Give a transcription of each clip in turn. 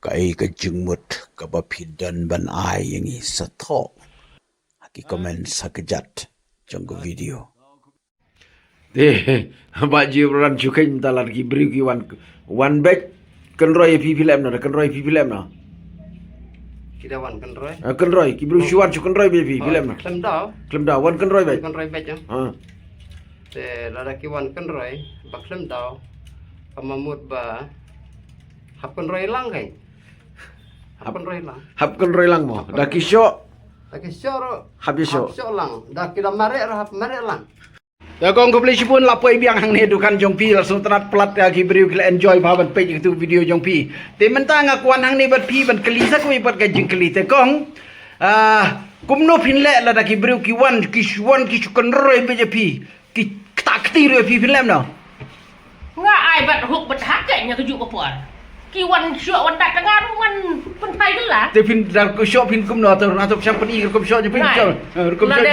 kai ka jengmut ka bapidan ban ai yang i satok haki komen sakejat jong video ba jibran chukain talar ki bri ki one back kan roy pi film na kan roy pi film na kita wan kan roy ki bri shuan chu kan roy pi film na klem da wan kan roy back ya te lada ki wan kan roy ba klem da pamamut ba hap kan roy lang kai hap kan roy lang mo da ki sho hap sho lang da ki da mare hap mare lang. Ya kong ko play pun lapoi biang hang ne dukan jong pi langsung terat pelat ya ki beri kila enjoy baban pe itu video jong pi. Te mentang akuan hang ne bat pi ban kelisa ko ibat ka jing keli te kong. Kumno pin le la da ki beri ki wan ki chukan roi be je pi. Ki tak ti roi pi pin lem no. Nga ai bat huk bat hak kayaknya keju ko puan. Ki wan syok wan dak dengar wan pen pai lah. Te pin da ko syok pin kumno atau siapa ni kum syok je pin syok. Kum syok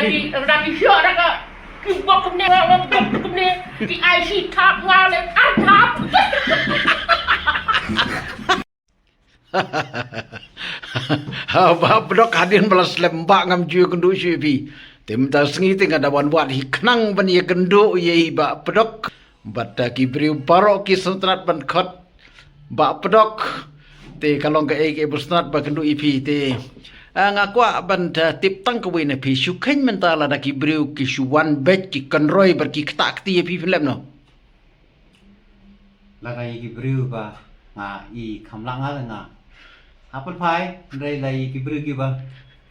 di syok dak ki bok kumne kumne ki ai si tap ngale tap. Ba bedok hadin belas lembak ngam ju kendu syupi. Tim ta sengi ting ada wan buat hiknang ban ye kendu ye ba bedok bata ki bri barok ki sentrat ban khot ba bedok te kalong ka ek busnat ba kendu ipi te ngakwa ban tip tang ko wina pi syukain mentala da ki bri ki shuwan bet ki kanroi bar ki ktak ti pi film no lagai ki bri ba nga I kamlang ala nga hapal pai ndai lai ki bri ki ba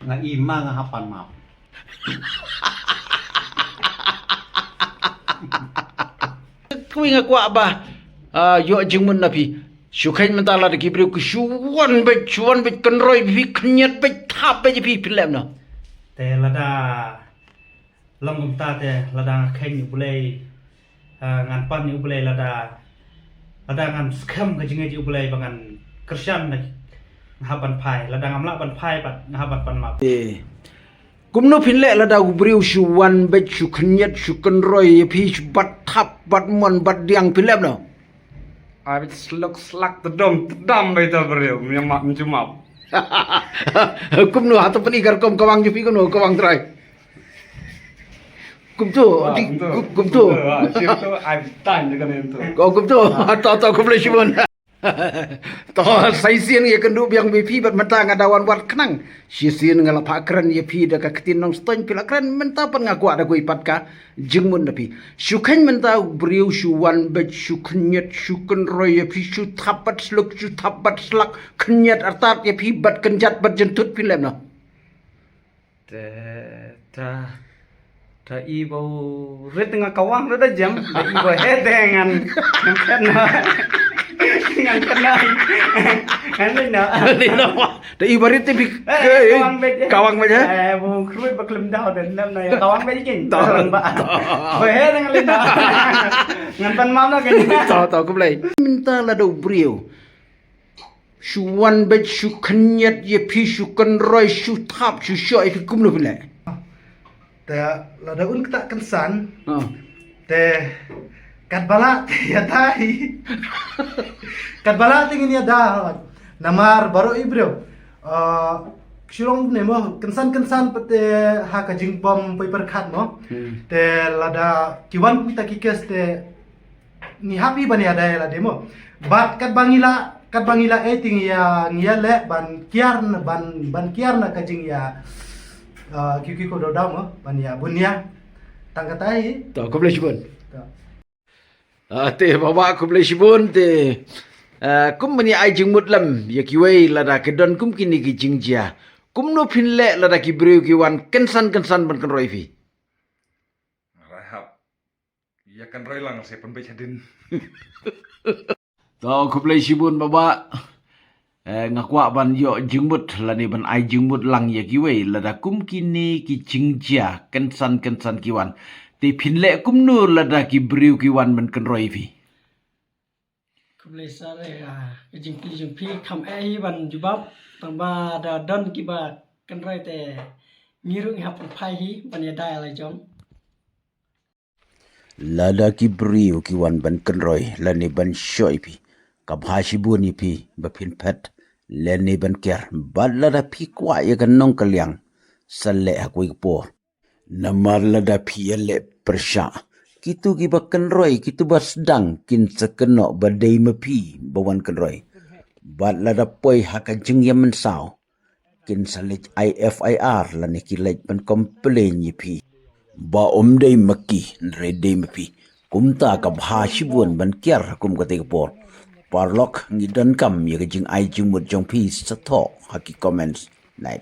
nga I ma nga hapan ma kuwi ngakwa ba yo jingmun na pi syukain mentala da ki bri ki shuwan bet kanroi pi knyat bet thap be pi film no te lada longum ta te lada khen yu bulai ngan pan yu bulai lada ngan skam ka jingai yu bulai bangan kersian na haban pai lada ngamla ban pai bat haban pan map kumno pinle lada gubriu shuwan bet shuknyat shukanroi pi bat thap bat mon bat diang film no Abit slak tedam beta beriu nyamak mencumap. Kumno atau penigar kom kawang jupi kuno kawang try. Kumtu kumtu. Siapa abit tan dengan itu. Kau kumtu atau kumle shibon. Toh saisian ye kendu biang BP bat mentang adawan buat kenang. Sisian ngalapa keren ye pi da ka ketinong stoin pila keren menta pan ngaku ada ku ipat ka jengmun dapi. Syukan menta beriu syuwan bet syuknyet syukan roy ye pi syu tapat sluk syu tapat slak kenyat artat ye pi bat kenjat bat jentut film no. Ta ibu red tengah kawang dah jam. Ibu hedengan kena. Yang kena kan Lina da ibarit ti kawang meja bu krui baklem dah dan nam na kawang be kin tawang ba be dengan lina ngan pan mam na kan tahu ku play minta la do brio shuwan bet shu knyat ye pi shu kan roi shu tap shu shoi fi kum lo pile te lada un tak kensan te kat bala ya tai kat bala tingin ya dah namar baru ibro shurong ne mo kensan pete ha ka jingpom paper khat mo te lada kiwan kita kikes te ni happy bani ada la demo bat kat bangila ting ya ngia le ban kiar na ka jing ya kiki ko do mo ban ya bunya tangkatai to ko play shibon te bawa ku play shibon te kum mani ai jingmut lam ya kiwei lada kedon kum kini ki jingjia kum no pinle lada ki breu ki wan kensan ban kan roi fi rahap ya kan roi lang saya pun hadin to ku play shibon bawa ngakwa ban yo jingmut lani ban ai jingmut lang ya kiwei lada kum kini ki jingjia kensan ki wan te pinle kum no lada ki breu ki wan ban kan roi fi Kumle sare jing pi kam ai ban jubab tamba da don ki ba kan rai te ngirung hap pai hi ban ya dai lai jom lada ki brio ki wan ban kan roi lani ban shoi pi kabhashi buni pi bapin pet leni ban kiar badla da pi kwa ya kan nong kaliang sale hakui por namar la da pi le persha kitu ki bakan roi kitu bas dang kin sekeno badai mepi bawan kan roi badla da poi haka jing yaman sao kin salit IFIR la ni kilait ban komplain yi pi ba dei maki re dei mepi kumta ka bha shibun ban kiar kum ka te por parlok ngi dan kam ye jing ai jing mut jong pi sa tho haki comments night